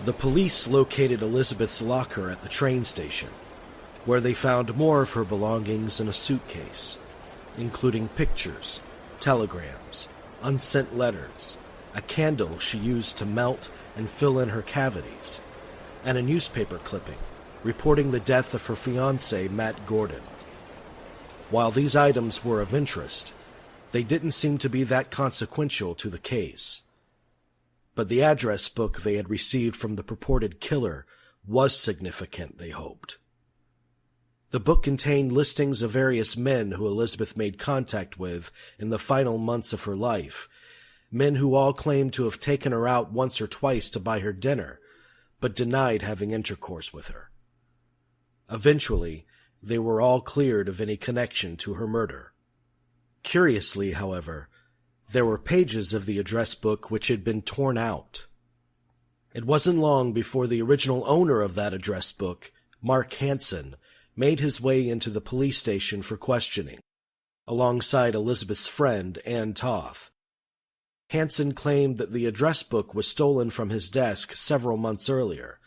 The police located Elizabeth's locker at the train station, where they found more of her belongings in a suitcase, including pictures, telegrams, unsent letters, a candle she used to melt and fill in her cavities, and a newspaper clipping reporting the death of her fiancé, Matt Gordon. While these items were of interest, they didn't seem to be that consequential to the case. But the address book they had received from the purported killer was significant, they hoped. The book contained listings of various men who Elizabeth made contact with in the final months of her life, men who all claimed to have taken her out once or twice to buy her dinner, but denied having intercourse with her. Eventually, they were all cleared of any connection to her murder. Curiously, however, there were pages of the address book which had been torn out. It wasn't long before the original owner of that address book, Mark Hansen, made his way into the police station for questioning, alongside Elizabeth's friend, Ann Toth. Hansen claimed that the address book was stolen from his desk several months earlier.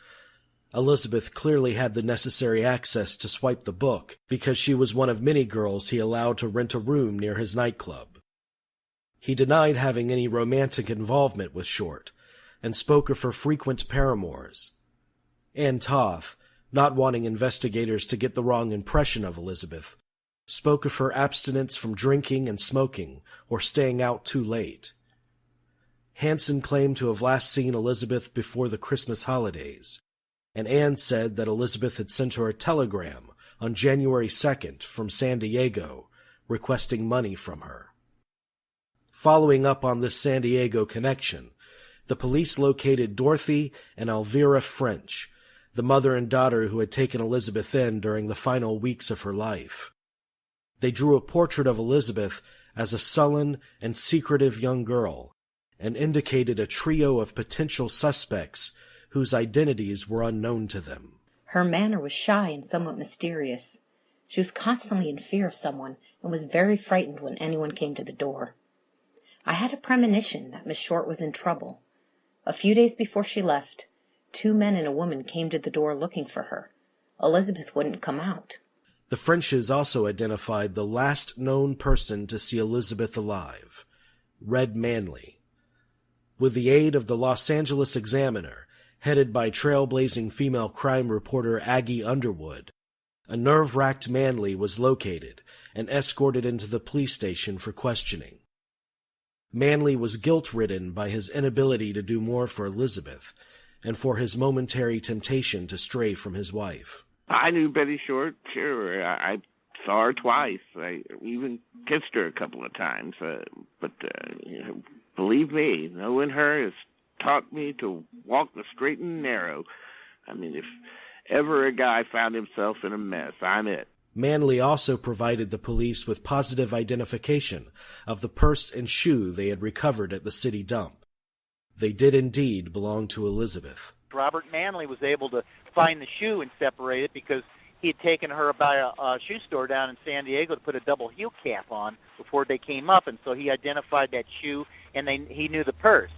Elizabeth clearly had the necessary access to swipe the book because she was one of many girls he allowed to rent a room near his nightclub. He denied having any romantic involvement with Short and spoke of her frequent paramours. Ann Toth, not wanting investigators to get the wrong impression of Elizabeth, spoke of her abstinence from drinking and smoking or staying out too late. Hansen claimed to have last seen Elizabeth before the Christmas holidays, and Anne said that Elizabeth had sent her a telegram on January 2nd from San Diego requesting money from her. Following up on this San Diego connection, the police located Dorothy and Elvira French, the mother and daughter who had taken Elizabeth in during the final weeks of her life. They drew a portrait of Elizabeth as a sullen and secretive young girl, and indicated a trio of potential suspects whose identities were unknown to them. Her manner was shy and somewhat mysterious. She was constantly in fear of someone and was very frightened when anyone came to the door. I had a premonition that Miss Short was in trouble. A few days before she left, 2 men and a woman came to the door looking for her. Elizabeth wouldn't come out. The Frenches also identified the last known person to see Elizabeth alive, Red Manley. With the aid of the Los Angeles Examiner, headed by trailblazing female crime reporter Aggie Underwood, a nerve-wracked Manley was located and escorted into the police station for questioning. Manley was guilt-ridden by his inability to do more for Elizabeth and for his momentary temptation to stray from his wife. I knew Betty Short, sure. I saw her twice. I even kissed her a couple of times. But believe me, knowing her has taught me to walk the straight and narrow. I mean, if ever a guy found himself in a mess, I'm it. Manley also provided the police with positive identification of the purse and shoe they had recovered at the city dump. They did indeed belong to Elizabeth. Robert Manley was able to find the shoe and separate it because he had taken her by a shoe store down in San Diego to put a double heel cap on before they came up, and so he identified that shoe, and he knew the purse.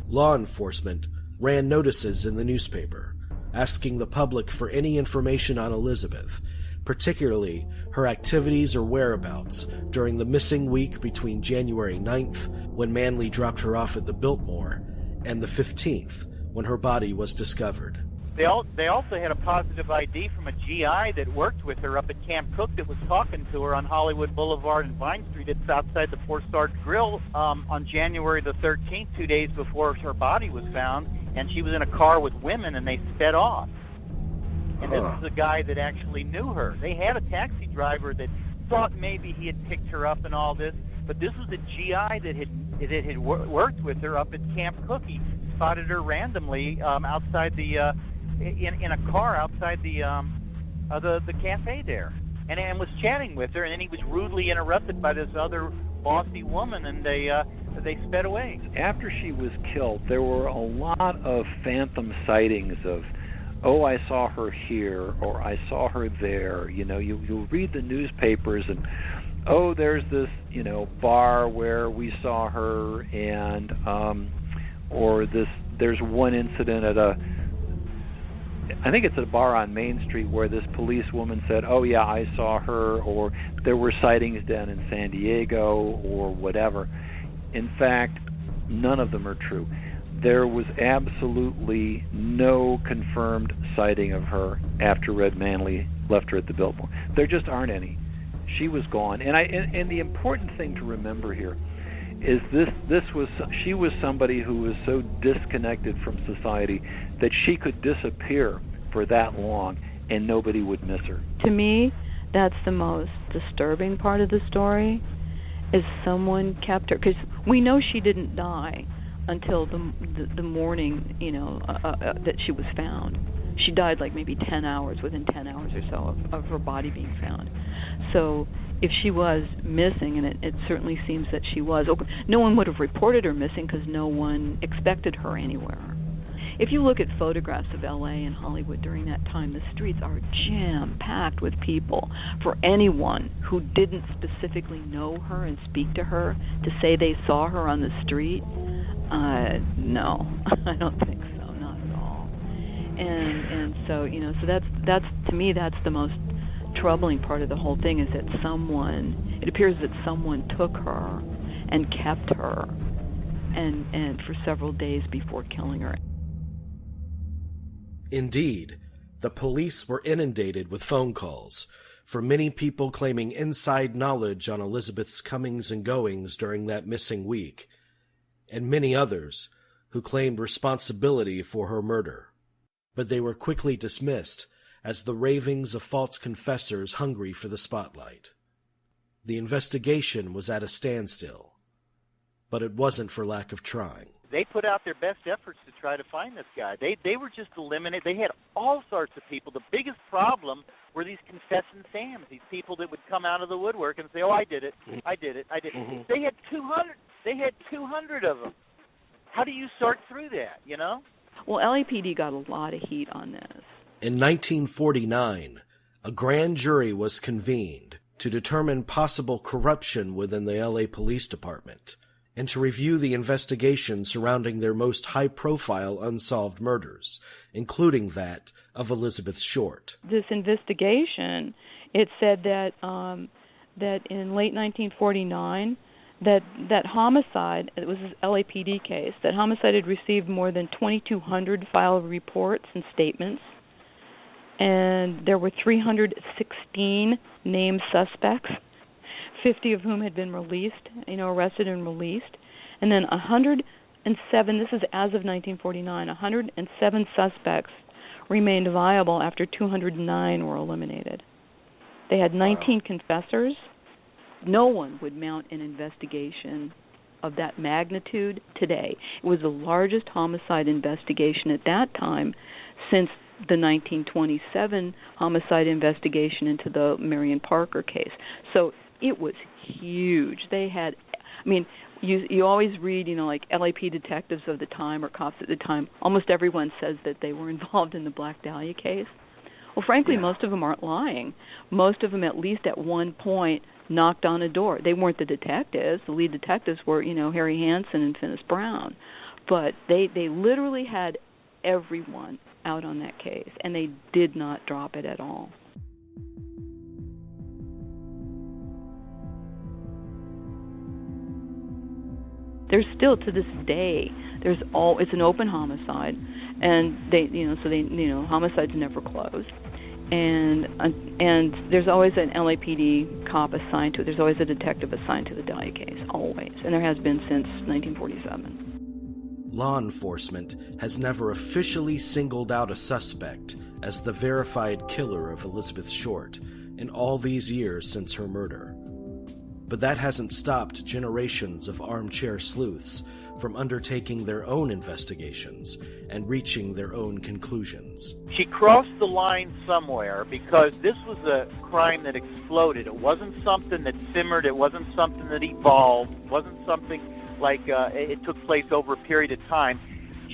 Law enforcement ran notices in the newspaper, asking the public for any information on Elizabeth, particularly her activities or whereabouts during the missing week between January 9th, when Manley dropped her off at the Biltmore, and the 15th, when her body was discovered. They also had a positive ID from a GI that worked with her up at Camp Cook that was talking to her on Hollywood Boulevard and Vine Street. It's outside the Four Star Grill on January the 13th, 2 days before her body was found, and she was in a car with women, and they sped off. And this is a guy that actually knew her. They had a taxi driver that thought maybe he had picked her up and all this, but this was a GI that had worked with her up at Camp Cook. He spotted her randomly outside the in a car outside the cafe there, and was chatting with her, and then he was rudely interrupted by this other bossy woman, and they sped away. After she was killed, there were a lot of phantom sightings of, oh, I saw her here, or I saw her there. You know, you'll read the newspapers, and oh, there's this, bar where we saw her, and or there's one incident at I think it's a bar on Main Street where this policewoman said, oh yeah, I saw her, or there were sightings down in San Diego, or whatever. In fact, none of them are true. There was absolutely no confirmed sighting of her after Red Manley left her at the billboard. There just aren't any. She was gone. And the important thing to remember here is she was somebody who was so disconnected from society that she could disappear for that long and nobody would miss her. To me, that's the most disturbing part of the story, is someone kept her, because we know she didn't die until the morning, that she was found. She died like maybe 10 hours, within 10 hours or so of her body being found. So if she was missing, and it certainly seems that she was, no one would have reported her missing because no one expected her anywhere. If you look at photographs of L.A. and Hollywood during that time, the streets are jam-packed with people. For anyone who didn't specifically know her and speak to her, to say they saw her on the street, no, I don't think so, not at all. And so, so that's to me, that's the most troubling part of the whole thing, is that it appears that someone took her and kept her and for several days before killing her. Indeed, the police were inundated with phone calls from many people claiming inside knowledge on Elizabeth's comings and goings during that missing week, and many others who claimed responsibility for her murder. But they were quickly dismissed as the ravings of false confessors hungry for the spotlight. The investigation was at a standstill, but it wasn't for lack of trying. They put out their best efforts to try to find this guy. They were just eliminated. They had all sorts of people. The biggest problem were these confessing Sams, these people that would come out of the woodwork and say, oh, I did it. Mm-hmm. They had 200. They had 200 of them. How do you sort through that, Well, LAPD got a lot of heat on this. In 1949, a grand jury was convened to determine possible corruption within the LA Police Department and to review the investigation surrounding their most high-profile unsolved murders, including that of Elizabeth Short. This investigation, it said that that in late 1949, that homicide, it was an LAPD case, that homicide had received more than 2,200 filed reports and statements, and there were 316 named suspects, 50 of whom had been released, arrested and released, and then 107, this is as of 1949, 107 suspects remained viable after 209 were eliminated. They had 19 confessors. No one would mount an investigation of that magnitude today. It was the largest homicide investigation at that time since the 1927 homicide investigation into the Marion Parker case. So it was huge. They had, you always read, like LAP detectives of the time or cops at the time, almost everyone says that they were involved in the Black Dahlia case. Well, frankly, most of them aren't lying. Most of them, at least at one point, knocked on a door. They weren't the detectives. The lead detectives were, Harry Hansen and Finis Brown. But they literally had everyone out on that case, and they did not drop it at all. There's still, to this day, it's an open homicide, and homicides never close. And there's always an LAPD cop assigned to it. There's always a detective assigned to the Dahlia case, always. And there has been since 1947. Law enforcement has never officially singled out a suspect as the verified killer of Elizabeth Short in all these years since her murder. But that hasn't stopped generations of armchair sleuths from undertaking their own investigations and reaching their own conclusions. She crossed the line somewhere because this was a crime that exploded. It wasn't something that simmered. It wasn't something that evolved. It wasn't something like it took place over a period of time.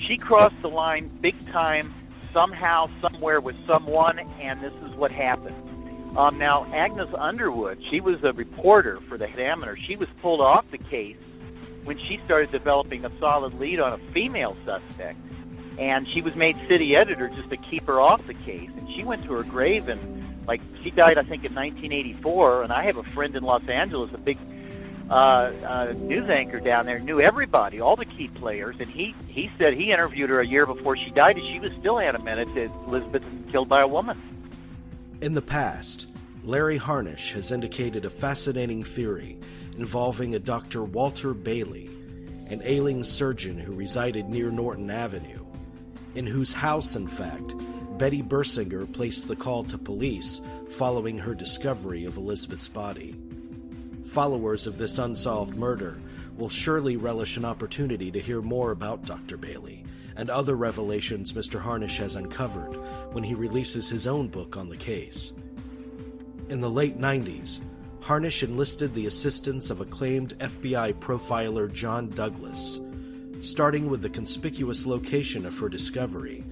She crossed the line big time, somehow, somewhere with someone, and this is what happened. Now, Agnes Underwood, she was a reporter for the Examiner. She was pulled off the case when she started developing a solid lead on a female suspect. And she was made city editor just to keep her off the case. And she went to her grave, and, she died, I think, in 1984. And I have a friend in Los Angeles, a big news anchor down there, knew everybody, all the key players. And he said he interviewed her a year before she died, and she was still adamant that Elizabeth was killed by a woman. In the past, Larry Harnish has indicated a fascinating theory involving a Dr. Walter Bailey, an ailing surgeon who resided near Norton Avenue, in whose house, in fact, Betty Bersinger placed the call to police following her discovery of Elizabeth's body. Followers of this unsolved murder will surely relish an opportunity to hear more about Dr. Bailey and other revelations Mr. Harnish has uncovered when he releases his own book on the case. In the late 90s, Harnish enlisted the assistance of acclaimed FBI profiler John Douglas. Starting with the conspicuous location of her discovery,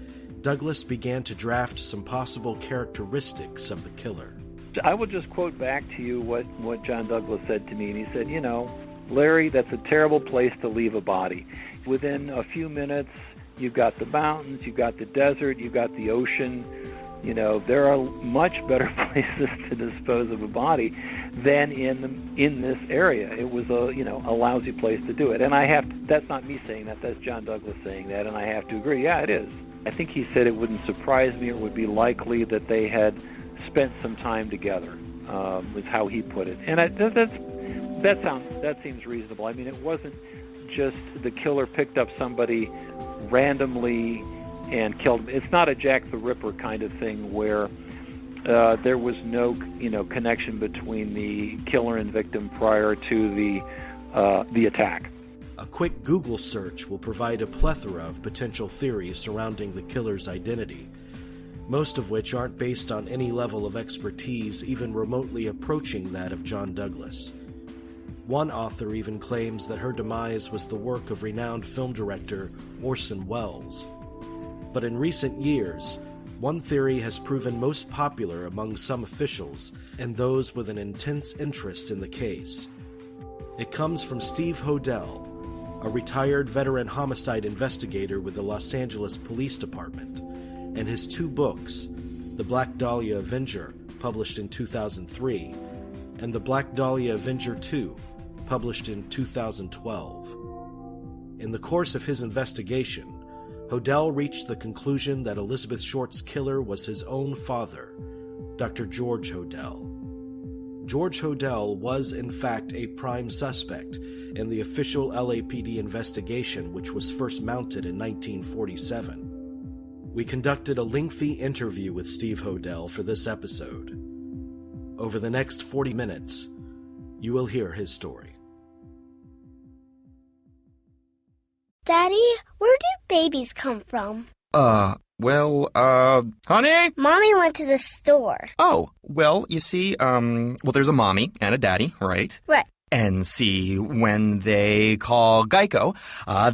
Douglas began to draft some possible characteristics of the killer. I will just quote back to you what John Douglas said to me, and he said, Larry, that's a terrible place to leave a body. Within a few minutes, you've got the mountains, you've got the desert, you've got the ocean. There are much better places to dispose of a body than in this area. It was a lousy place to do it. And that's not me saying that, that's John Douglas saying that, and I have to agree, yeah, it is. I think he said it wouldn't surprise me, it would be likely that they had spent some time together, was how he put it. And that seems reasonable. I mean, it wasn't just the killer picked up somebody randomly and killed him. It's not a Jack the Ripper kind of thing where there was no connection between the killer and victim prior to the attack. A quick Google search will provide a plethora of potential theories surrounding the killer's identity, most of which aren't based on any level of expertise even remotely approaching that of John Douglas. One author even claims that her demise was the work of renowned film director Orson Welles. But in recent years, one theory has proven most popular among some officials and those with an intense interest in the case. It comes from Steve Hodel, a retired veteran homicide investigator with the Los Angeles Police Department, and his two books, The Black Dahlia Avenger, published in 2003, and The Black Dahlia Avenger II, published in 2012. In the course of his investigation, Hodel reached the conclusion that Elizabeth Short's killer was his own father, Dr. George Hodel. George Hodel was, in fact, a prime suspect in the official LAPD investigation which was first mounted in 1947. We conducted a lengthy interview with Steve Hodel for this episode. Over the next 40 minutes, you will hear his story. Daddy, where do babies come from? Honey? Mommy went to the store. Oh, well, you see, there's a mommy and a daddy, right? Right. And see, when they call Geico,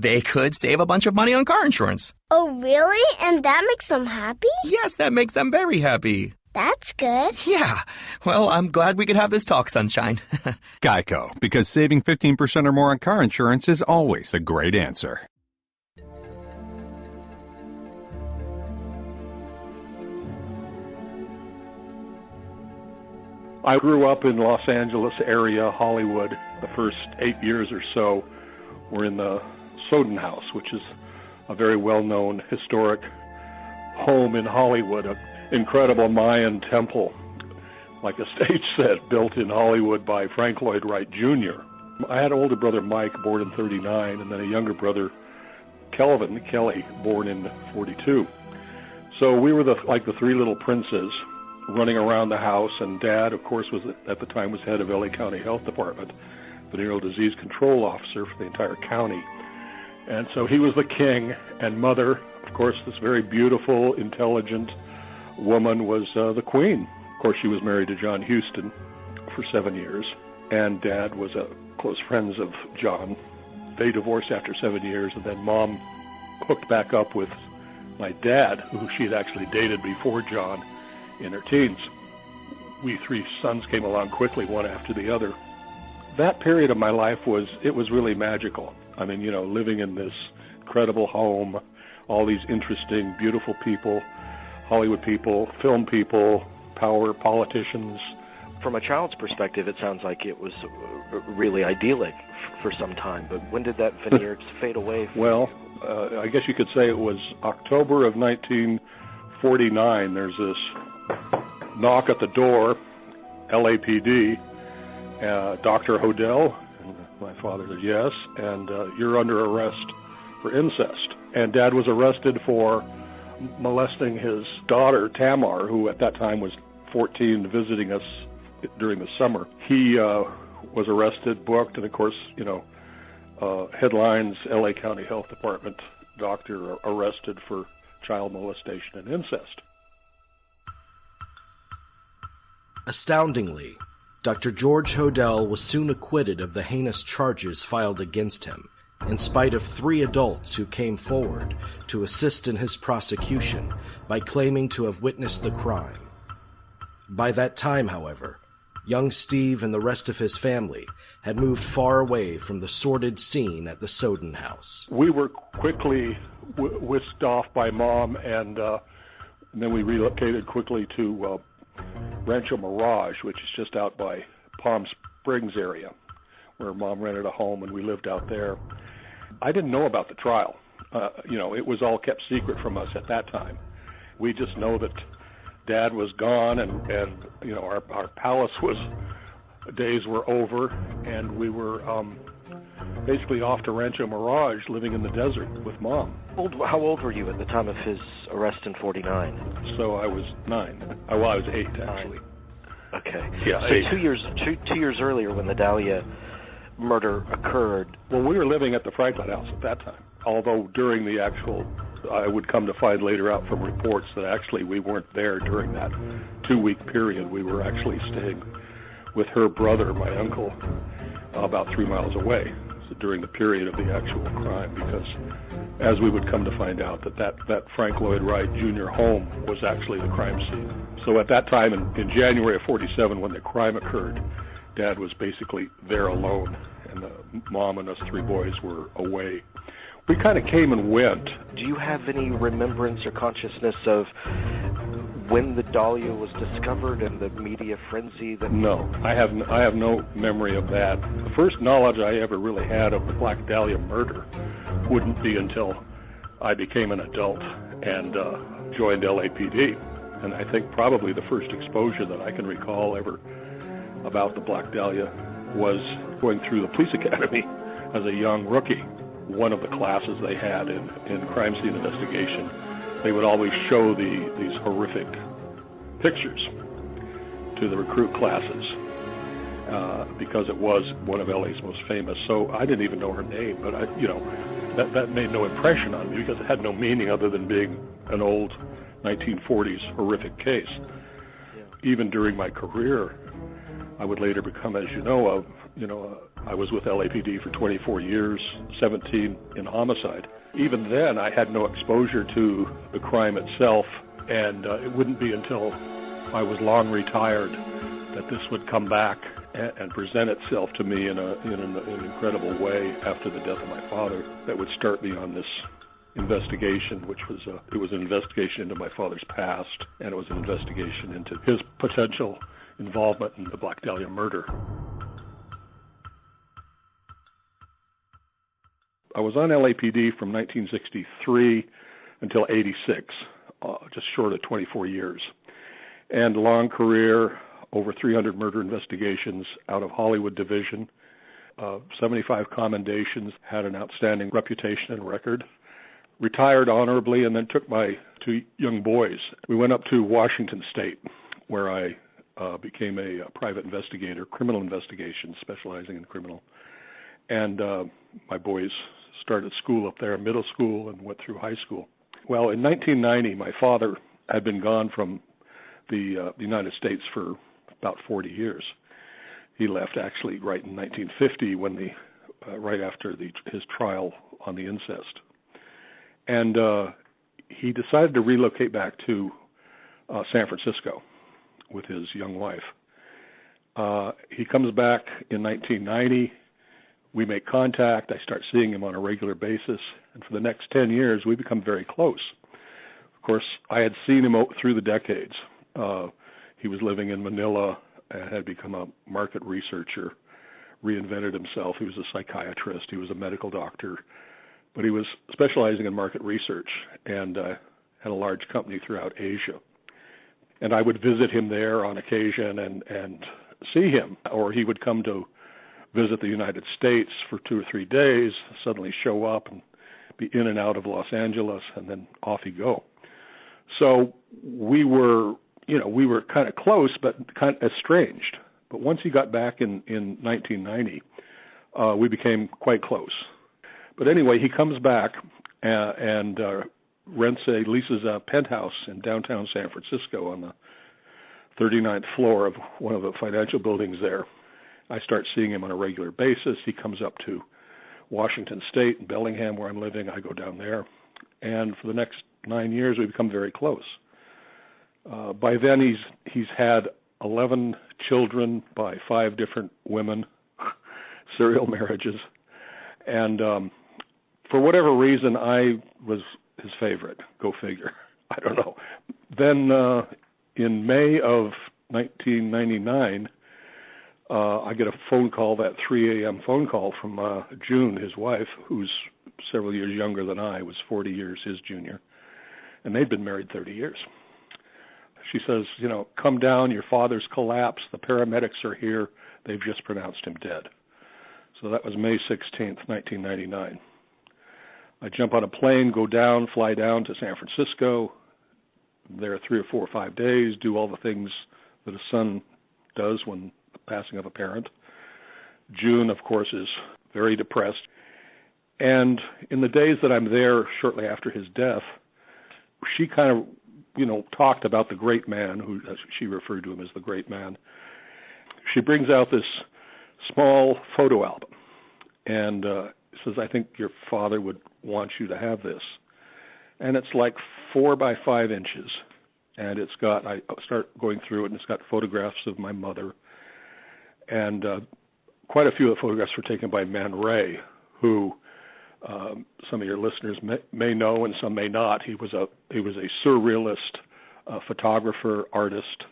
they could save a bunch of money on car insurance. Oh, really? And that makes them happy? Yes, that makes them very happy. That's good. Yeah. Well, I'm glad we could have this talk, Sunshine. Geico, because saving 15% or more on car insurance is always a great answer. I grew up in Los Angeles area, Hollywood. The first 8 years or so were in the Soden House, which is a very well-known historic home in Hollywood, an incredible Mayan temple, like a stage set built in Hollywood by Frank Lloyd Wright Jr. I had an older brother, Mike, born in 39, and then a younger brother, Kelly, born in 42. So we were like the three little princes running around the house, and Dad, of course, was at the time was head of LA County Health Department, venereal disease control officer for the entire county. And so he was the king, and Mother, of course, this very beautiful, intelligent woman, was the queen. Of course, she was married to John Huston for 7 years, and Dad was close friends of John. They divorced after 7 years, and then Mom hooked back up with my dad, who she had actually dated before John, in her teens. we three sons came along quickly, one after the other. That period of my life was really magical. I mean, living in this incredible home, all these interesting, beautiful people, Hollywood people, film people, power, politicians. From a child's perspective, it sounds like it was really idyllic for some time, but when did that veneer fade away? Well, I guess you could say it was October of 1949. There's this knock at the door, LAPD, Dr. Hodel, and my father said yes, and you're under arrest for incest. And Dad was arrested for molesting his daughter, Tamar, who at that time was 14, visiting us during the summer. He was arrested, booked, and of course, headlines, LA County Health Department doctor arrested for child molestation and incest. Astoundingly, Dr. George Hodel was soon acquitted of the heinous charges filed against him, in spite of 3 adults who came forward to assist in his prosecution by claiming to have witnessed the crime. By that time, however, young Steve and the rest of his family had moved far away from the sordid scene at the Soden house. We were quickly whisked off by Mom, and then we relocated quickly to Rancho Mirage, which is just out by Palm Springs area, where Mom rented a home and we lived out there. I didn't know about the trial. It was all kept secret from us at that time. We just know that Dad was gone, and our palace days were over, and we were basically off to Rancho Mirage, living in the desert with Mom. How old were you at the time of his arrest in 49? So I was 9. I was 8, actually. 9. Okay. Yeah, so 8. 2 years earlier, when the Dahlia murder occurred. Well, we were living at the Franklin house at that time. Although during the actual, I would come to find later out from reports that actually we weren't there during that 2-week period. We were actually staying with her brother, my uncle, about 3 miles away, so during the period of the actual crime, because as we would come to find out that Frank Lloyd Wright Jr. home was actually the crime scene. So at that time, in January of 47, when the crime occurred, Dad was basically there alone, and Mom and us 3 boys were away. We kind of came and went. Do you have any remembrance or consciousness of when the Dahlia was discovered and the media frenzy? No, I have no memory of that. The first knowledge I ever really had of the Black Dahlia murder wouldn't be until I became an adult and joined LAPD. And I think probably the first exposure that I can recall ever about the Black Dahlia was going through the police academy as a young rookie. One of the classes they had in crime scene investigation, they would always show these horrific pictures to the recruit classes because it was one of LA's most famous. So I didn't even know her name, but that made no impression on me because it had no meaning other than being an old 1940s horrific case. Even during my career, I would later become, as I was with LAPD for 24 years, 17 in homicide. Even then, I had no exposure to the crime itself, and it wouldn't be until I was long retired that this would come back and present itself to me in an incredible way after the death of my father that would start me on this investigation, which was it was an investigation into my father's past, and it was an investigation into his potential involvement in the Black Dahlia murder. I was on LAPD from 1963 until 86, just short of 24 years. And long career, over 300 murder investigations out of Hollywood Division, 75 commendations, had an outstanding reputation and record. Retired honorably, and then took my 2 young boys. We went up to Washington State, where I became a private investigator, criminal investigation, specializing in criminal. And my boys started school up there, middle school, and went through high school. Well, in 1990, my father had been gone from the United States for about 40 years. He left actually right in 1950, when right after his trial on the incest. And he decided to relocate back to San Francisco with his young wife. He comes back in 1990. We make contact. I start seeing him on a regular basis. And for the next 10 years, we become very close. Of course, I had seen him through the decades. He was living in Manila and had become a market researcher, reinvented himself. He was a psychiatrist. He was a medical doctor. But he was specializing in market research and had a large company throughout Asia. And I would visit him there on occasion and see him, or he would come to visit the United States for 2 or 3 days, suddenly show up and be in and out of Los Angeles, and then off he'd go. So we were kind of close, but kind of estranged. But once he got back in 1990, we became quite close. But anyway, he comes back and leases a penthouse in downtown San Francisco on the 39th floor of one of the financial buildings there. I start seeing him on a regular basis. He comes up to Washington State in Bellingham, where I'm living. I go down there. And for the next 9 years, we become very close. By then, he's had 11 children by 5 different women, serial marriages. And for whatever reason, I was his favorite. Go figure. I don't know. Then in May of 1999, I get a phone call, that 3 a.m. phone call from June, his wife, who's several years younger than I, was 40 years his junior. And they'd been married 30 years. She says, come down, your father's collapsed, the paramedics are here, they've just pronounced him dead. So that was May 16th, 1999. I jump on a plane, go down, fly down to San Francisco. There 3 or 4 or 5 days, do all the things that a son does when the passing of a parent. June, of course, is very depressed. And in the days that I'm there shortly after his death, she kind of, talked about the great man, who she referred to him as the great man. She brings out this small photo album and says, I think your father would want you to have this. And it's like 4 by 5 inches. And it's got, I start going through it, and it's got photographs of my mother. And quite a few of the photographs were taken by Man Ray, who some of your listeners may know and some may not. He was a surrealist photographer, artist,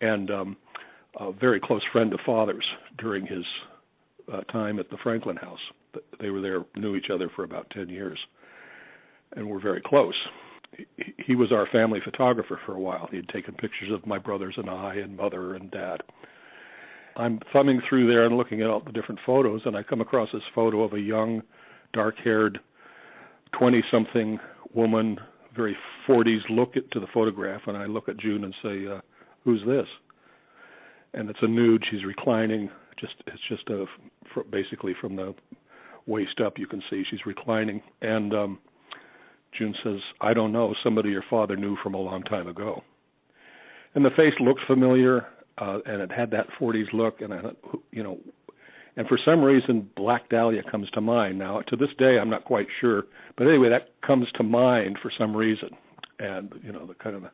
and a very close friend of Father's during his time at the Franklin House. They were there, knew each other for about 10 years, and were very close. He was our family photographer for a while. He had taken pictures of my brothers and I and mother and dad. I'm thumbing through there and looking at all the different photos, and I come across this photo of a young, dark-haired, 20-something woman, very 40s look to the photograph, and I look at June and say, who's this? And it's a nude. She's reclining. It's just basically from the waist up, you can see she's reclining. And June says, I don't know, somebody your father knew from a long time ago. And the face looked familiar, and it had that 40s look, and I thought, and for some reason, Black Dahlia comes to mind. Now, to this day, I'm not quite sure, but anyway, that comes to mind for some reason, and the kind of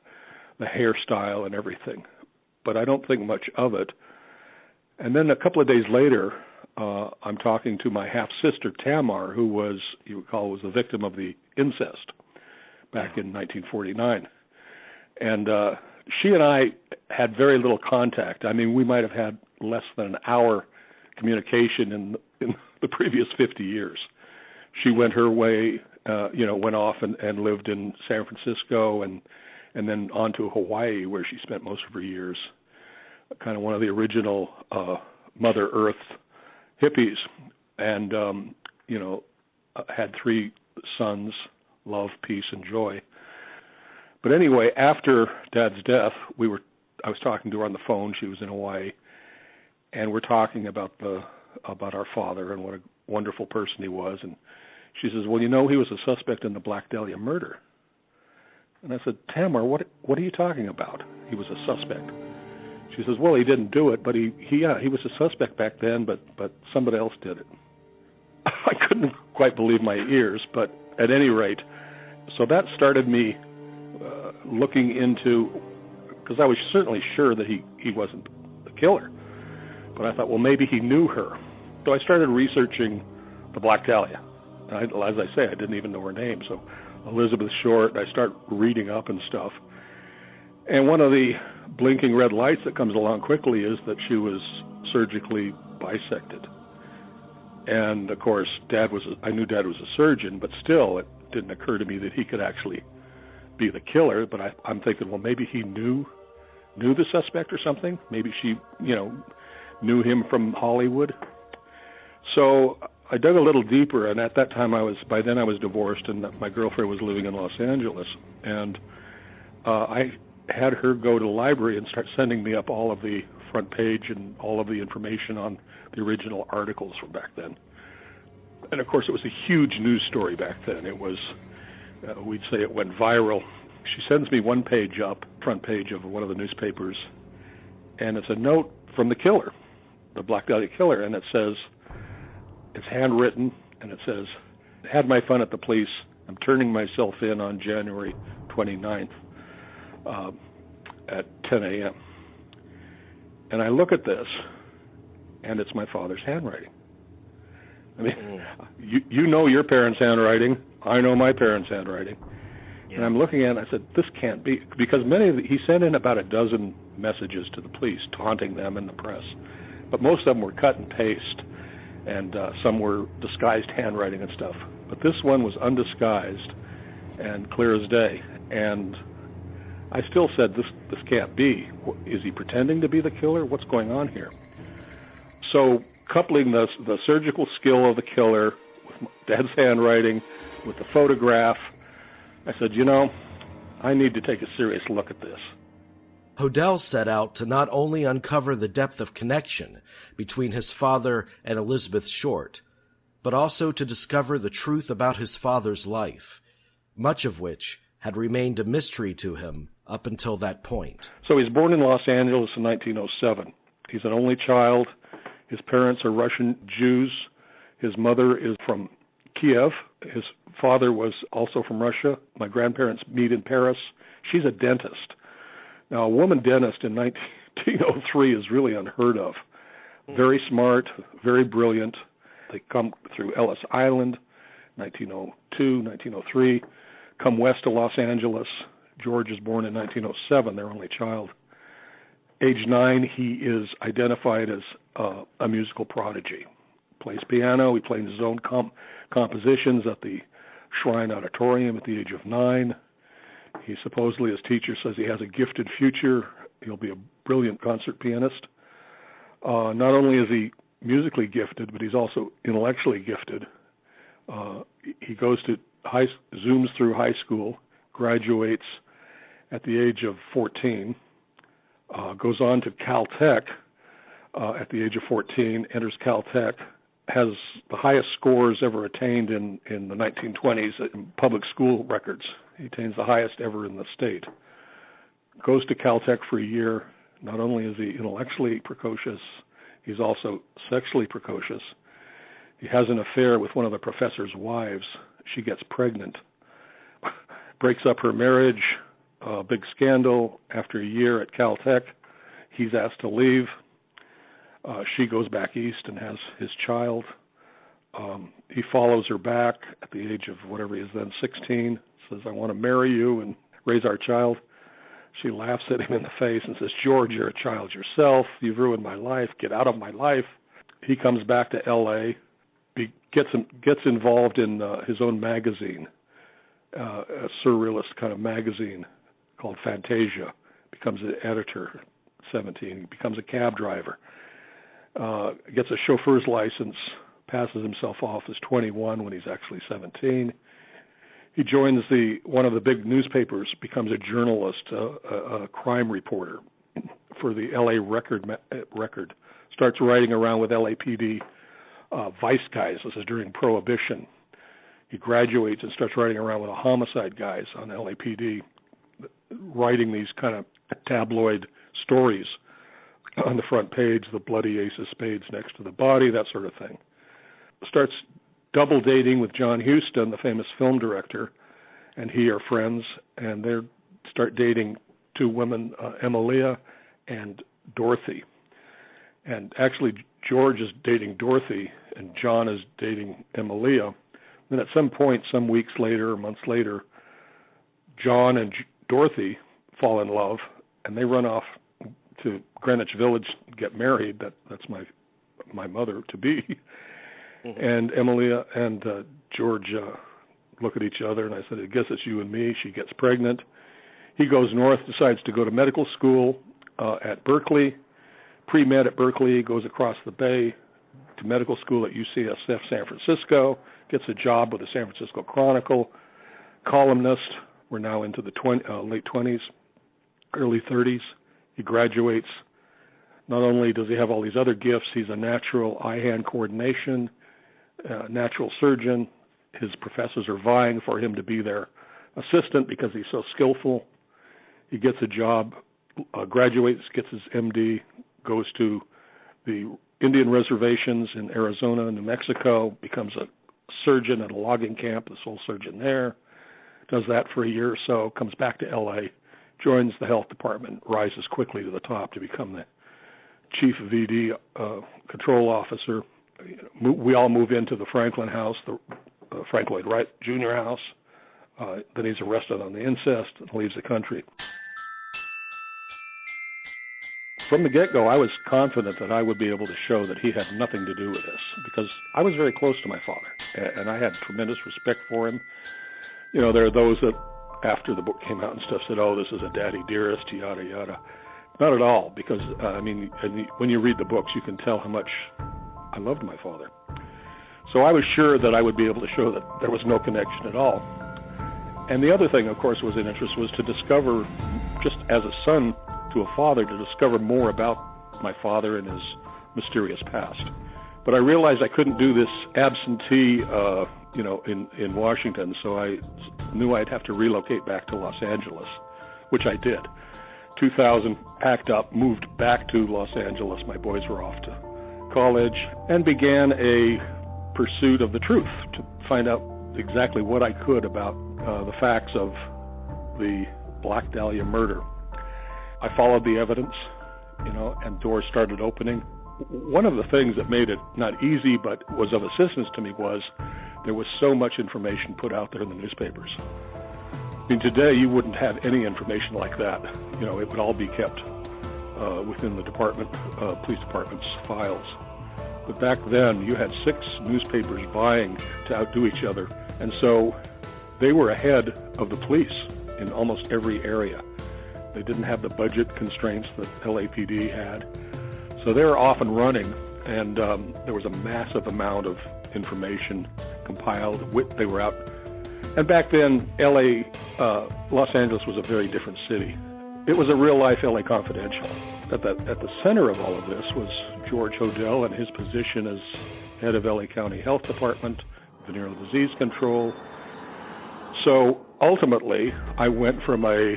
the hairstyle and everything. But I don't think much of it. And then a couple of days later, I'm talking to my half-sister, Tamar, who was, you recall, was the victim of the incest back in 1949. And she and I had very little contact. I mean, we might have had less than an hour communication in the previous 50 years. She went her way, went off and lived in San Francisco and then on to Hawaii, where she spent most of her years, kind of one of the original Mother Earth hippies, and had 3 sons, love, peace, and joy. But anyway, after Dad's death, I was talking to her on the phone. She was in Hawaii, and we're talking about our father and what a wonderful person he was. And she says, "Well, he was a suspect in the Black Dahlia murder." And I said, "Tamar, what are you talking about? He was a suspect." She says, "Well, he didn't do it, but he was a suspect back then, but somebody else did it." I couldn't quite believe my ears, but at any rate, so that started me looking into, because I was certainly sure that he wasn't the killer. But I thought, well, maybe he knew her. So I started researching the Black Dahlia. As I say, I didn't even know her name. So Elizabeth Short, I start reading up and stuff. And one of the blinking red lights that comes along quickly is that she was surgically bisected. And, of course, I knew Dad was a surgeon, but still it didn't occur to me that he could actually be the killer. But I'm thinking, well, maybe he knew the suspect or something. Maybe she, knew him from Hollywood. So I dug a little deeper, and at that time by then I was divorced, and my girlfriend was living in Los Angeles. And I had her go to the library and start sending me up all of the front page and all of the information on the original articles from back then. And of course, it was a huge news story back then. It was, we'd say it went viral. She sends me one page up, front page of one of the newspapers, and it's a note from the killer, the Black Dahlia killer, and it says, it's handwritten, and it says, had my fun at the police. I'm turning myself in on January 29th at 10 a.m. And I look at this, and it's my father's handwriting. I mean, you know your parents' handwriting. I know my parents' handwriting. Yeah. And I'm looking at it, and I said, this can't be, because he sent in about a dozen messages to the police, taunting them in the press. But most of them were cut and paste, and some were disguised handwriting and stuff. But this one was undisguised and clear as day. And I still said, this can't be. Is he pretending to be the killer? What's going on here? So coupling the surgical skill of the killer with Dad's handwriting, with the photograph, I said, I need to take a serious look at this. Hodel set out to not only uncover the depth of connection between his father and Elizabeth Short, but also to discover the truth about his father's life, much of which had remained a mystery to him up until that point. So he's born in Los Angeles in 1907. He's an only child. His parents are Russian Jews. His mother is from Kiev. His father was also from Russia. My grandparents meet in Paris. She's a dentist. Now, a woman dentist in 1903 is really unheard of. Very smart, very brilliant. They come through Ellis Island, 1902, 1903, come west to Los Angeles. George is born in 1907, their only child. Age 9, he is identified as a musical prodigy. Plays piano, he plays his own compositions at the Shrine Auditorium at the age of 9. He supposedly, his teacher says he has a gifted future. He'll be a brilliant concert pianist. Not only is he musically gifted, but he's also intellectually gifted. He zooms through high school, graduates at the age of 14, goes on to Caltech at the age of 14, enters Caltech, has the highest scores ever attained in the 1920s in public school records. He attains the highest ever in the state. Goes to Caltech for a year. Not only is he intellectually precocious, he's also sexually precocious. He has an affair with one of the professor's wives. She gets pregnant. Breaks up her marriage. Big scandal. After a year at Caltech, he's asked to leave. She goes back east and has his child. He follows her back at the age of whatever he is then, 16, says, I want to marry you and raise our child. She laughs at him in the face and says, George, you're a child yourself. You've ruined my life. Get out of my life. He comes back to L.A., gets involved in his own magazine, a surrealist kind of magazine called Fantasia. Becomes an editor at 17. He becomes a cab driver. Gets a chauffeur's license, passes himself off as 21 when he's actually 17. He joins one of the big newspapers, becomes a journalist, a crime reporter for the L.A. Record. Starts writing around with LAPD vice guys. This is during Prohibition. He graduates and starts writing around with the homicide guys on LAPD, writing these kind of tabloid stories on the front page, the bloody ace of spades next to the body, that sort of thing. Starts double dating with John Huston, the famous film director, and he are friends, and they start dating two women, Emilia and Dorothy. And actually, George is dating Dorothy, and John is dating Emilia. Then at some point, some weeks later or months later, John and Dorothy fall in love, and they run off to Greenwich Village to get married. That's my mother-to-be. Mm-hmm. And Emilia and George look at each other, and I said, I guess it's you and me. She gets pregnant. He goes north, decides to go to medical school at Berkeley, pre-med at Berkeley, goes across the bay to medical school at UCSF San Francisco, gets a job with the San Francisco Chronicle, columnist. We're now into the late 20s, early 30s. He graduates. Not only does he have all these other gifts, he's a natural eye-hand coordination, natural surgeon. His professors are vying for him to be their assistant because he's so skillful. He gets a job, graduates, gets his MD, goes to the Indian reservations in Arizona and New Mexico, becomes a surgeon at a logging camp, the sole surgeon there, does that for a year or so, comes back to L.A., joins the health department, rises quickly to the top to become the chief VD control officer. We all move into the Franklin house, the Frank Lloyd Wright Jr. house. Then he's arrested on the incest and leaves the country. From the get-go, I was confident that I would be able to show that he had nothing to do with this because I was very close to my father, and I had tremendous respect for him. You know, there are those that, after the book came out and stuff, said, oh, this is a daddy dearest, yada, yada. Not at all, because, when you read the books, you can tell how much I loved my father. So I was sure that I would be able to show that there was no connection at all. And the other thing, of course, was in interest was to discover, just as a son to a father, to discover more about my father and his mysterious past. But I realized I couldn't do this absentee, in Washington, so I knew I'd have to relocate back to Los Angeles, which I did. 2000, packed up, moved back to Los Angeles. My boys were off to college, and began a pursuit of the truth to find out exactly what I could about the facts of the Black Dahlia murder. I followed the evidence, and doors started opening. One of the things that made it not easy but was of assistance to me was there was so much information put out there in the newspapers. I mean, today you wouldn't have any information like that. It would all be kept within the police department's files. But back then, you had 6 newspapers vying to outdo each other, and so they were ahead of the police in almost every area. They didn't have the budget constraints that LAPD had, so they were off and running, and there was a massive amount of information compiled. They were out. And back then, Los Angeles was a very different city. It was a real-life LA Confidential. At the center of all of this was George Hodel and his position as head of LA County Health Department, venereal disease control. So ultimately, I went from a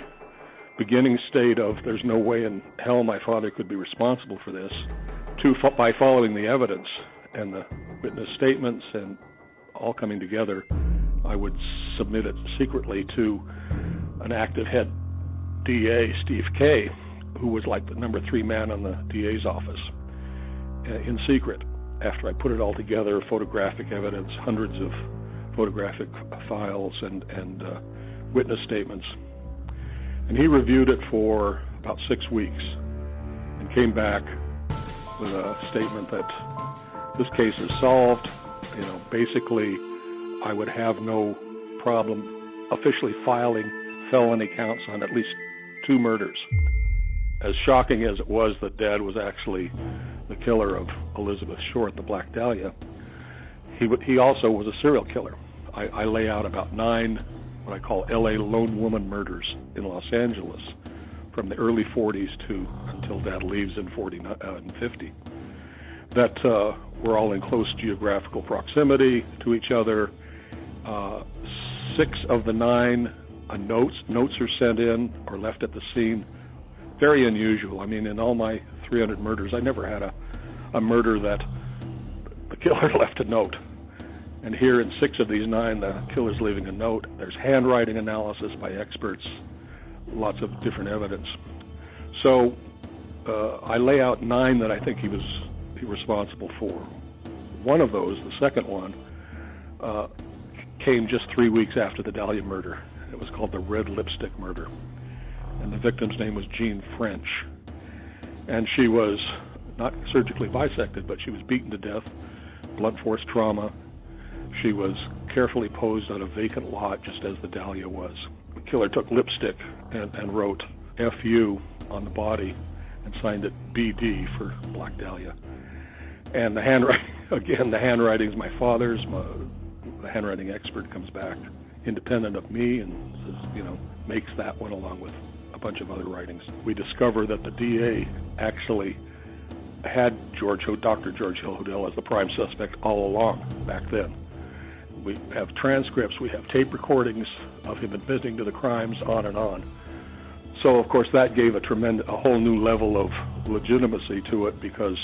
beginning state of there's no way in hell my father could be responsible for this, to by following the evidence and the witness statements and all coming together, I would submit it secretly to an active head DA, Steve K., who was like the number 3 man on the DA's office, in secret. After I put it all together, photographic evidence, hundreds of photographic files and witness statements. And he reviewed it for about 6 weeks and came back with a statement that this case is solved. Basically, I would have no problem officially filing felony counts on at least 2 murders. As shocking as it was that Dad was actually the killer of Elizabeth Short, the Black Dahlia, he also was a serial killer. I lay out about 9 what I call LA lone woman murders in Los Angeles from the early 40s to until Dad leaves in 50, that were all in close geographical proximity to each other. 6 of the 9 notes are sent in or left at the scene. Very unusual. I mean, in all my 300 murders, I never had a murder that the killer left a note. And here in 6 of these 9, the killer's leaving a note. There's handwriting analysis by experts, lots of different evidence. So I lay out 9 that I think he was responsible for. One of those, the second one, came just 3 weeks after the Dahlia murder. It was called the Red Lipstick Murder. And the victim's name was Jean French. And she was not surgically bisected, but she was beaten to death, blunt force trauma. She was carefully posed on a vacant lot, just as the Dahlia was. The killer took lipstick and wrote F.U. on the body and signed it B.D. for Black Dahlia. And the handwriting, again, the handwriting's my father's. The handwriting expert comes back independent of me and says, makes that one along with a bunch of other writings. We discover that the DA actually had Dr. George Hill Hodel as the prime suspect all along back then. We have transcripts, we have tape recordings of him admitting to the crimes, on and on. So, of course, that gave a whole new level of legitimacy to it, because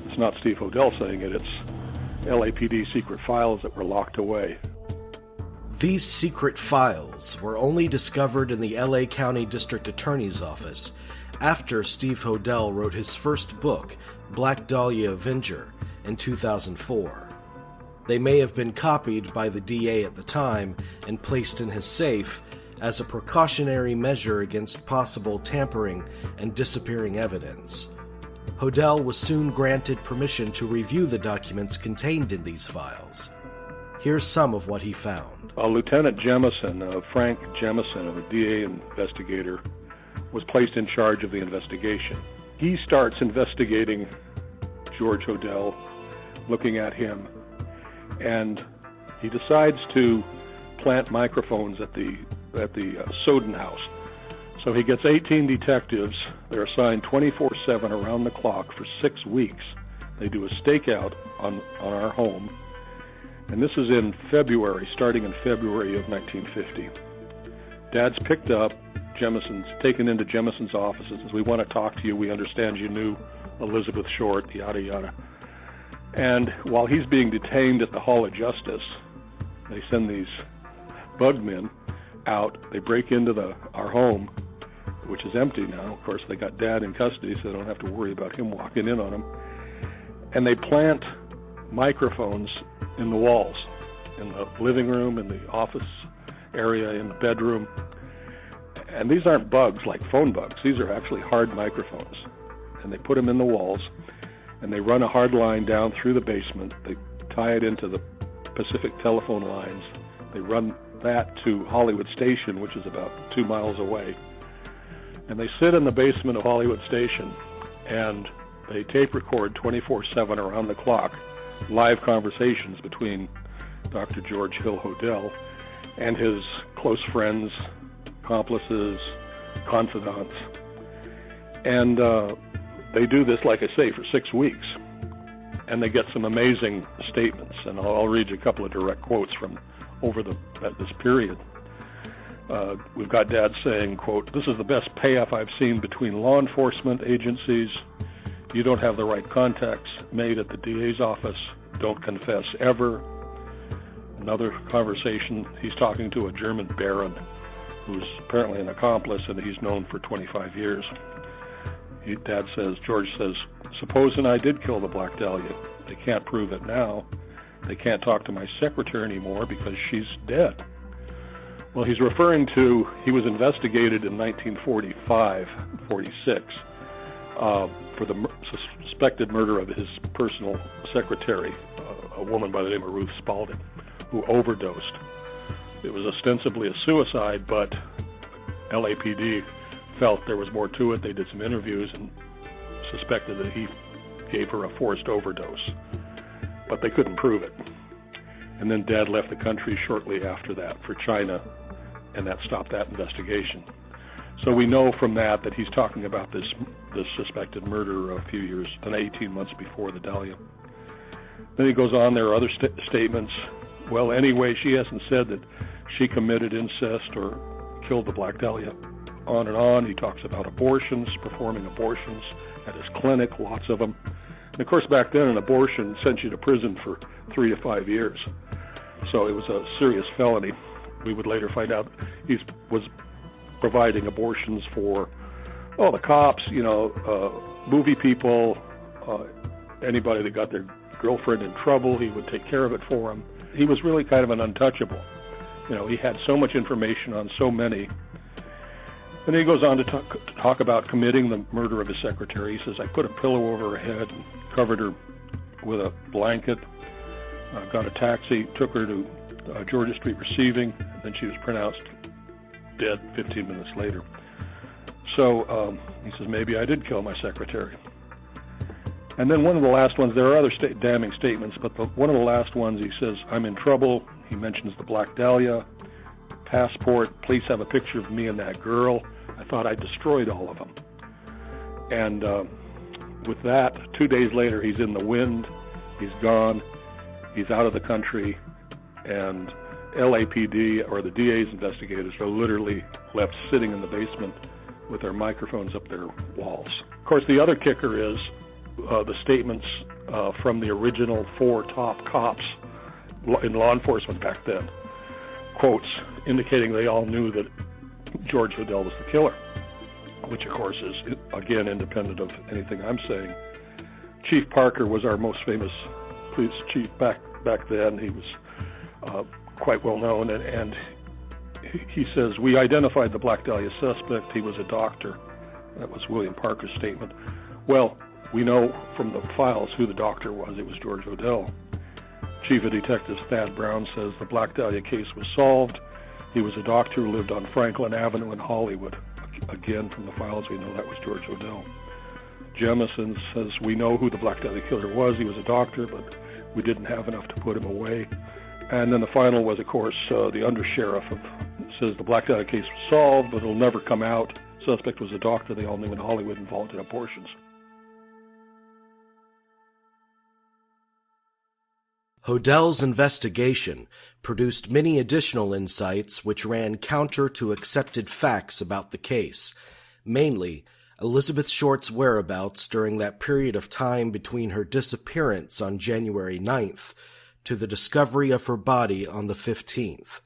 it's not Steve Hodel saying it, it's LAPD secret files that were locked away. These secret files were only discovered in the LA County District Attorney's Office after Steve Hodel wrote his first book, Black Dahlia Avenger, in 2004. They may have been copied by the DA at the time and placed in his safe as a precautionary measure against possible tampering and disappearing evidence. Hodel was soon granted permission to review the documents contained in these files. Here's some of what he found. Lieutenant Jemison, Frank Jemison, a DA investigator, was placed in charge of the investigation. He starts investigating George Hodel, looking at him, and he decides to plant microphones at the Soden house. So he gets 18 detectives. They're assigned 24/7 around the clock for 6 weeks. They do a stakeout on our home. And this is in February, starting in February of 1950. Dad's picked up. Jemison's taken into Jemison's office and says, "We want to talk to you. We understand you knew Elizabeth Short," yada, yada. And while he's being detained at the Hall of Justice, they send these bugmen out. They break into our home, which is empty now. Of course, they got Dad in custody, so they don't have to worry about him walking in on them. And they plant microphones in the walls, in the living room, in the office area, in the bedroom. And these aren't bugs like phone bugs. These are actually hard microphones. And they put them in the walls, and they run a hard line down through the basement. They tie it into the Pacific telephone lines. They run that to Hollywood Station, which is about 2 miles away. And they sit in the basement of Hollywood Station, and they tape record 24/7 around the clock live conversations between Dr. George Hill Hodel and his close friends, accomplices, confidants. And they do this, like I say, for 6 weeks. And they get some amazing statements. And I'll read you a couple of direct quotes from over this period. We've got Dad saying, quote, "This is the best payoff I've seen between law enforcement agencies. You don't have the right contacts made at the DA's office. Don't confess ever." Another conversation, he's talking to a German baron who's apparently an accomplice, and he's known for 25 years. Dad says, George says, "Supposing I did kill the Black Dahlia. They can't prove it now. They can't talk to my secretary anymore because she's dead." Well, he's referring to, he was investigated in 1945-46 for the suspected murder of his personal secretary, a woman by the name of Ruth Spalding, who overdosed. It was ostensibly a suicide, but LAPD felt there was more to it. They did some interviews and suspected that he gave her a forced overdose, but they couldn't prove it. And then Dad left the country shortly after that for China, and that stopped that investigation. So we know from that he's talking about this suspected murder a few years, 18 months before the Dahlia. Then he goes on, there are other statements. Well, anyway, she hasn't said that she committed incest or killed the Black Dahlia. On and on. He talks about abortions, performing abortions at his clinic, lots of them. And of course, back then, an abortion sent you to prison for 3 to 5 years. So it was a serious felony. We would later find out he was providing abortions for Oh, the cops, movie people, anybody that got their girlfriend in trouble, he would take care of it for them. He was really kind of an untouchable. He had so much information on so many. And then he goes on to talk about committing the murder of his secretary. He says, I put a pillow over her head and covered her with a blanket, got a taxi, took her to Georgia Street Receiving, and then she was pronounced dead 15 minutes later. So he says, maybe I did kill my secretary. And then one of the last ones, there are other damning statements, but one of the last ones, he says, I'm in trouble. He mentions the Black Dahlia, passport, police have a picture of me and that girl. I thought I destroyed all of them. And with that, 2 days later, he's in the wind, he's gone, he's out of the country, and LAPD, or the DA's investigators, are literally left sitting in the basement with their microphones up their walls. Of course, the other kicker is the statements from the original 4 top cops in law enforcement back then, quotes indicating they all knew that George Hodel was the killer, which of course is, again, independent of anything I'm saying. Chief Parker was our most famous police chief back then. He was quite well known, and he says, we identified the Black Dahlia suspect. He was a doctor. That was William Parker's statement. Well, we know from the files who the doctor was. It was George Hodel. Chief of Detectives Thad Brown says the Black Dahlia case was solved. He was a doctor who lived on Franklin Avenue in Hollywood. Again, from the files, we know that was George Hodel. Jemison says we know who the Black Dahlia killer was. He was a doctor, but we didn't have enough to put him away. And then the final was, of course, the undersheriff says the Black Dahlia case was solved, but it'll never come out. Suspect was a doctor they all knew in Hollywood involved in abortions. Hodel's investigation produced many additional insights which ran counter to accepted facts about the case, mainly Elizabeth Short's whereabouts during that period of time between her disappearance on January 9th to the discovery of her body on the 15th,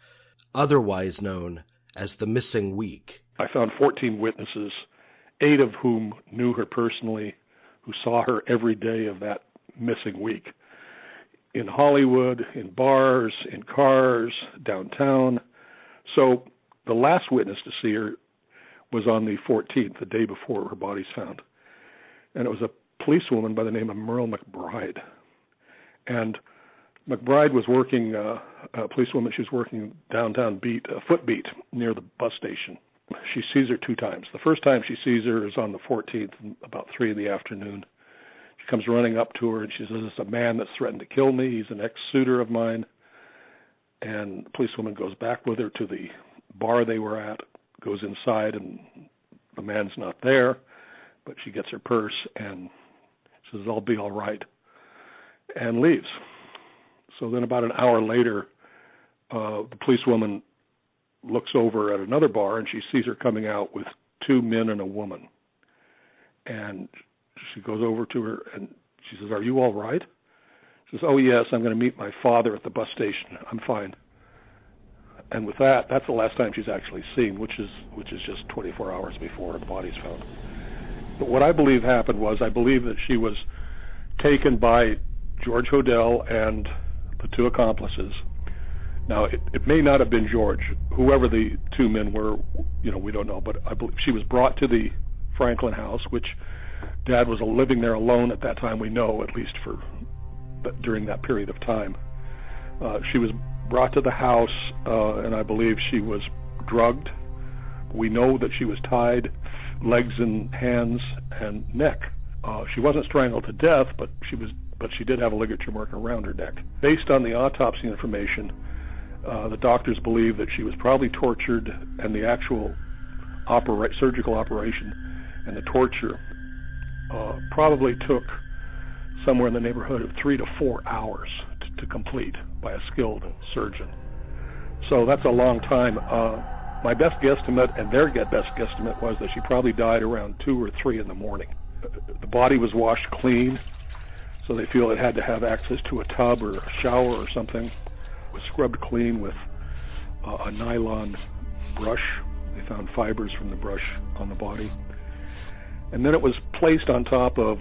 otherwise known as the missing week. I found 14 witnesses, 8 of whom knew her personally, who saw her every day of that missing week. In Hollywood, in bars, in cars, downtown. So the last witness to see her was on the 14th, the day before her body's found. And it was a policewoman by the name of Merle McBride. And McBride was working, a policewoman, she was working downtown beat, a foot beat near the bus station. She sees her 2 times. The first time she sees her is on the 14th, about 3 in the afternoon. She comes running up to her and she says, it's a man that's threatened to kill me. He's an ex-suitor of mine. And the policewoman goes back with her to the bar they were at, goes inside, and the man's not there, but she gets her purse and says, I'll be all right, and leaves. So then about an hour later, the policewoman looks over at another bar and she sees her coming out with 2 men and a woman. And she goes over to her and she says, are you all right? She says, oh yes, I'm going to meet my father at the bus station. I'm fine. And with that, that's the last time she's actually seen, which is just 24 hours before the body's found. But what I believe happened was, I believe that she was taken by George Hodel and the 2 accomplices. Now, it may not have been George. Whoever the 2 men were, we don't know. But I believe she was brought to the Franklin house, which Dad was living there alone at that time, we know, at least during that period of time. She was brought to the house, and I believe she was drugged. We know that she was tied, legs and hands and neck. She wasn't strangled to death, but she did have a ligature mark around her neck. Based on the autopsy information, the doctors believe that she was probably tortured, and the actual surgical operation and the torture probably took somewhere in the neighborhood of 3 to 4 hours to complete by a skilled surgeon. So that's a long time. My best guesstimate and their best guesstimate was that she probably died around 2 or 3 in the morning. The body was washed clean, so they feel it had to have access to a tub or a shower or something. It was scrubbed clean with a nylon brush. They found fibers from the brush on the body. And then it was placed on top of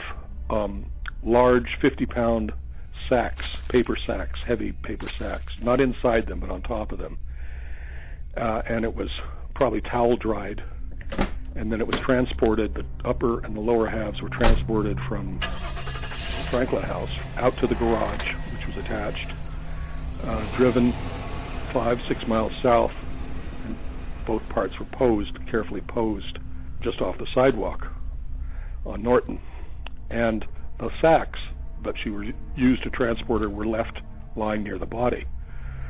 large 50-pound sacks, paper sacks, heavy paper sacks, not inside them, but on top of them. And it was probably towel dried. And then it was transported, the upper and the lower halves were transported from Franklin House out to the garage, which was attached, driven 5-6 miles south, and both parts were carefully posed, just off the sidewalk on Norton. And the sacks that she used to transport her were left lying near the body.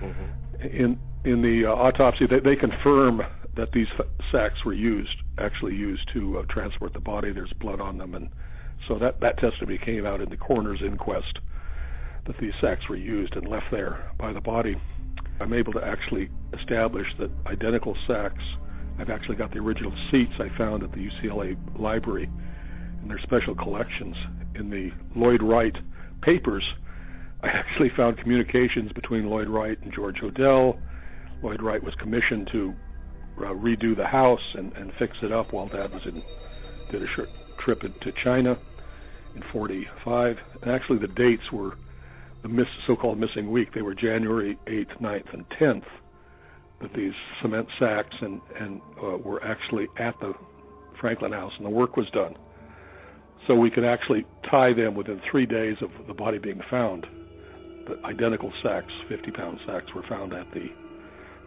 Mm-hmm. In the autopsy, they confirm that these sacks were actually used to transport the body. There's blood on them, and so that testimony came out in the coroner's inquest, that these sacks were used and left there by the body. I'm able to actually establish that identical sacks, I've actually got the original seats I found at the UCLA library in their special collections. In the Lloyd Wright papers, I actually found communications between Lloyd Wright and George Hodel. Lloyd Wright was commissioned to redo the house and fix it up while Dad did a short trip to China in 45. And actually the dates were the so-called missing week. They were January 8th, 9th, and 10th, that these cement sacks and were actually at the Franklin House and the work was done. So we could actually tie them within 3 days of the body being found. The identical sacks, 50-pound sacks, were found at the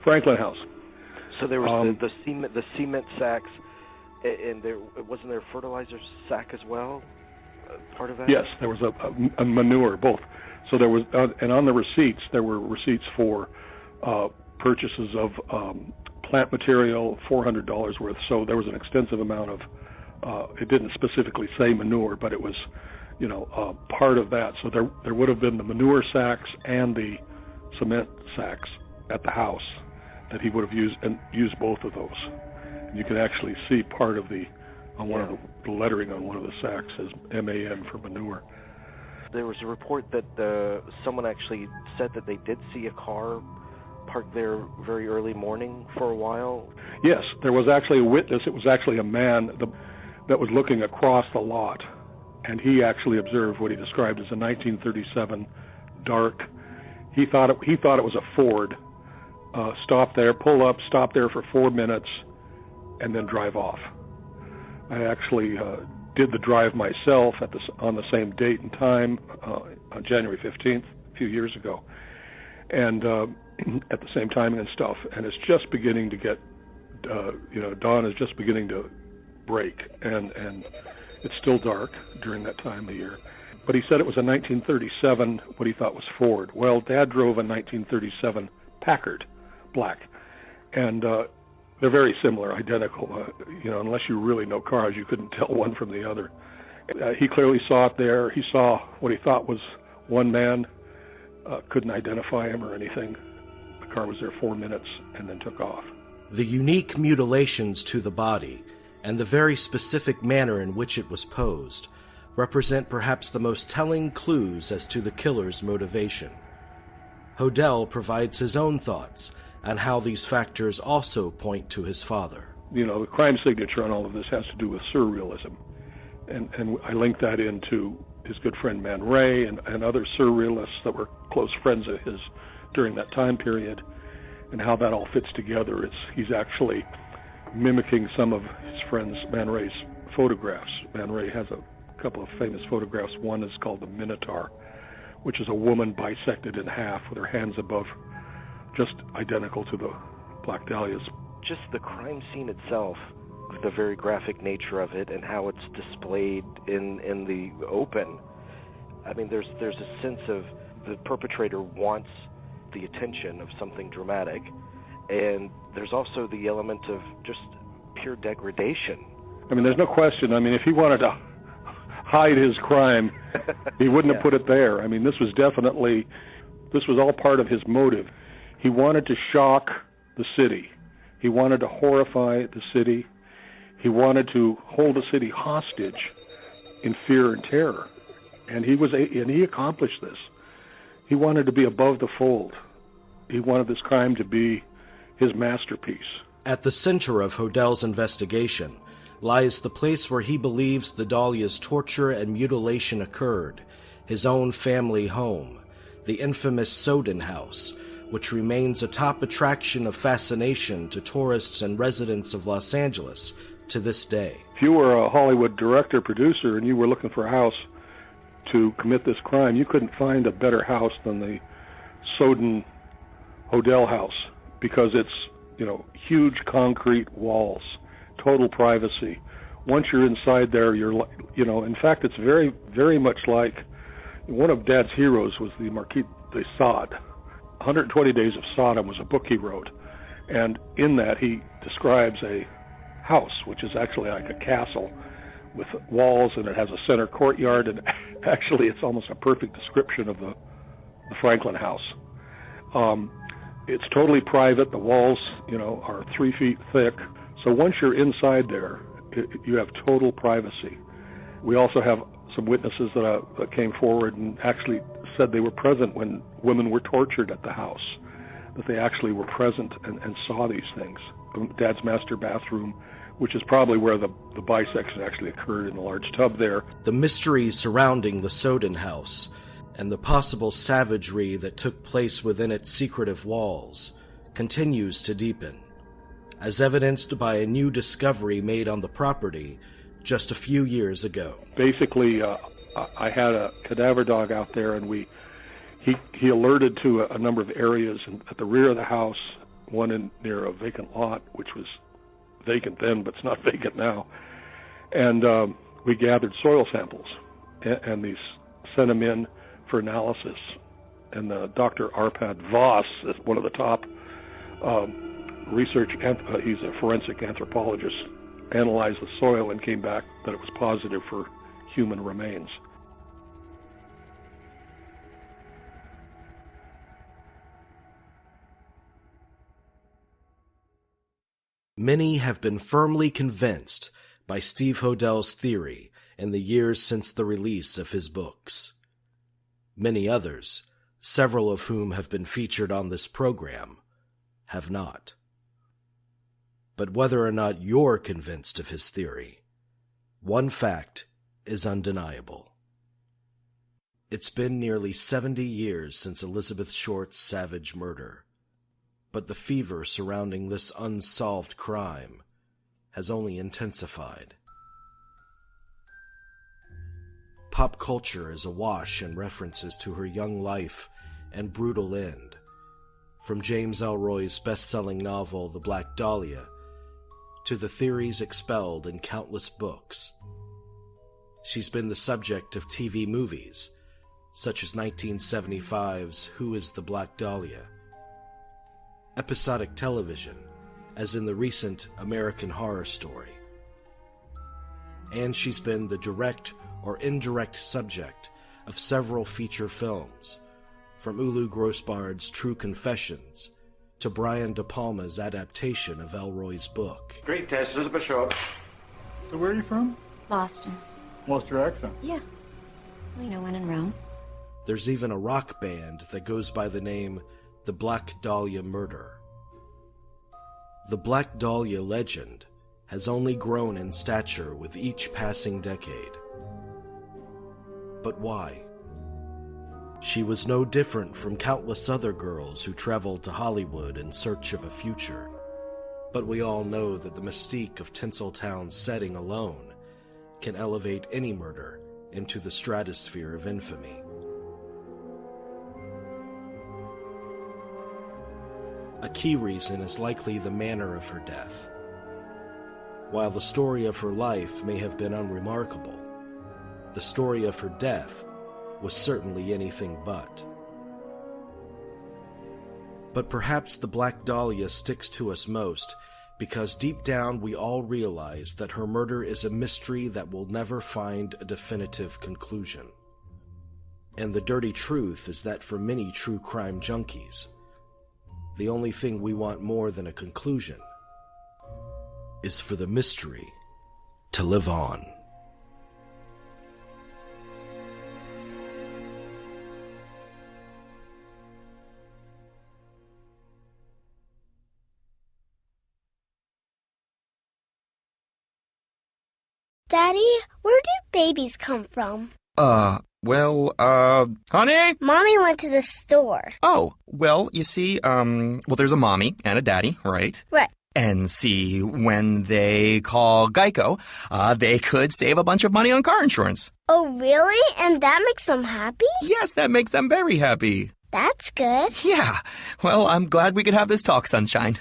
Franklin House. So there was the cement sacks, and wasn't there a fertilizer sack as well? Part of that? Yes, there was a manure, both. So there was, and on the receipts, there were receipts for purchases of plant material, $400 worth. So there was an extensive amount of. It didn't specifically say manure, but it was, part of that. So there would have been the manure sacks and the cement sacks at the house that he would have used both of those. And you can actually see part of one of the lettering on one of the sacks says MAN for manure. There was a report that someone actually said that they did see a car parked there very early morning for a while. Yes, there was actually a witness. It was actually a man that was looking across the lot, and he actually observed what he described as a 1937 dark. He thought it was a Ford. Stop there, pull up, stop there for 4 minutes, and then drive off. I actually did the drive myself on the same date and time, on January 15th, a few years ago, and at the same timing and stuff. And it's just beginning to get, dawn is just beginning to break, and it's still dark during that time of year. But he said it was a 1937, what he thought was Ford. Well, Dad drove a 1937 Packard, black, and they're very similar, identical. Unless you really know cars, you couldn't tell one from the other. He clearly saw it there. He saw what he thought was one man, couldn't identify him or anything. The car was there 4 minutes and then took off. The unique mutilations to the body and the very specific manner in which it was posed represent perhaps the most telling clues as to the killer's motivation. Hodel provides his own thoughts on how these factors also point to his father. The crime signature on all of this has to do with surrealism. And I link that into his good friend Man Ray and other surrealists that were close friends of his during that time period, and how that all fits together. He's actually mimicking some of his friends Man Ray's photographs. Man Ray has a couple of famous photographs. One is called the Minotaur, which is a woman bisected in half with her hands above, just identical to the Black Dahlias. Just the crime scene itself, the very graphic nature of it, and how it's displayed in the open. I mean, there's a sense of the perpetrator wants the attention of something dramatic, and there's also the element of just pure degradation. I mean, there's no question. I mean, if he wanted to hide his crime, he wouldn't have put it there. I mean, this was all part of his motive. He wanted to shock the city. He wanted to horrify the city. He wanted to hold the city hostage in fear and terror. And he accomplished this. He wanted to be above the fold. He wanted this crime to be his masterpiece. At the center of Hodel's investigation, lies the place where he believes the Dahlia's torture and mutilation occurred, his own family home, the infamous Soden House, which remains a top attraction of fascination to tourists and residents of Los Angeles to this day. If you were a Hollywood director, producer, and you were looking for a house to commit this crime, you couldn't find a better house than the Soden Hodel house, because it's, huge concrete walls, total privacy. Once you're inside there, in fact, it's very, very much like one of Dad's heroes was the Marquis de Sade. 120 Days of Sodom was a book he wrote, and in that he describes a house, which is actually like a castle with walls, and it has a center courtyard, and actually it's almost a perfect description of the Franklin house. It's totally private. The walls, are 3 feet thick. So once you're inside there, you have total privacy. We also have some witnesses that came forward and actually said they were present when women were tortured at the house, that they actually were present and saw these things. Dad's master bathroom, which is probably where the bisection actually occurred, in the large tub there. The mystery surrounding the Soden House and the possible savagery that took place within its secretive walls continues to deepen, as evidenced by a new discovery made on the property just a few years ago. Basically, I had a cadaver dog out there, and he alerted to a number of areas at the rear of the house, one near a vacant lot, which was vacant then, but it's not vacant now. And we gathered soil samples, and these sent them in for analysis. And Dr. Arpad Voss is one of the top he's a forensic anthropologist, analyzed the soil and came back that it was positive for human remains. Many have been firmly convinced by Steve Hodel's theory in the years since the release of his books. Many others, several of whom have been featured on this program, have not. But whether or not you're convinced of his theory, one fact is undeniable. It's been nearly 70 years since Elizabeth Short's savage murder, but the fever surrounding this unsolved crime has only intensified. Pop culture is awash in references to her young life and brutal end, from James Ellroy's best-selling novel The Black Dahlia to the theories expelled in countless books. She's been the subject of TV movies, such as 1975's Who is the Black Dahlia? Episodic television, as in the recent American Horror Story. And she's been the direct or indirect subject of several feature films, from Ulu Grossbard's True Confessions to Brian De Palma's adaptation of Ellroy's book. Great test, Elizabeth Short. So where are you from? Boston. Lost your accent. Yeah. When in Rome. There's even a rock band that goes by the name The Black Dahlia Murder. The Black Dahlia legend has only grown in stature with each passing decade. But why? She was no different from countless other girls who traveled to Hollywood in search of a future. But we all know that the mystique of Tinseltown's setting alone can elevate any murder into the stratosphere of infamy. A key reason is likely the manner of her death. While the story of her life may have been unremarkable, the story of her death was certainly anything but. But perhaps the Black Dahlia sticks to us most because deep down we all realize that her murder is a mystery that will never find a definitive conclusion. And the dirty truth is that for many true crime junkies, the only thing we want more than a conclusion is for the mystery to live on. Daddy, where do babies come from? Honey? Mommy went to the store. Oh, well, you see, there's a mommy and a daddy, right? Right. And see, when they call Geico, they could save a bunch of money on car insurance. Oh, really? And that makes them happy? Yes, that makes them very happy. That's good. Yeah. Well, I'm glad we could have this talk, Sunshine.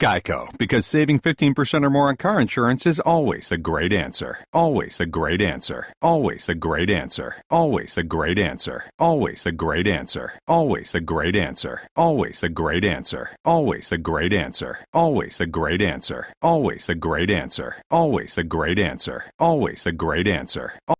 Geico, because saving 15% or more on car insurance is always a great answer. Always a great answer. Always a great answer. Always a great answer. Always a great answer. Always a great answer. Always a great answer. Always a great answer. Always a great answer. Always a great answer. Always a great answer. Always a great answer.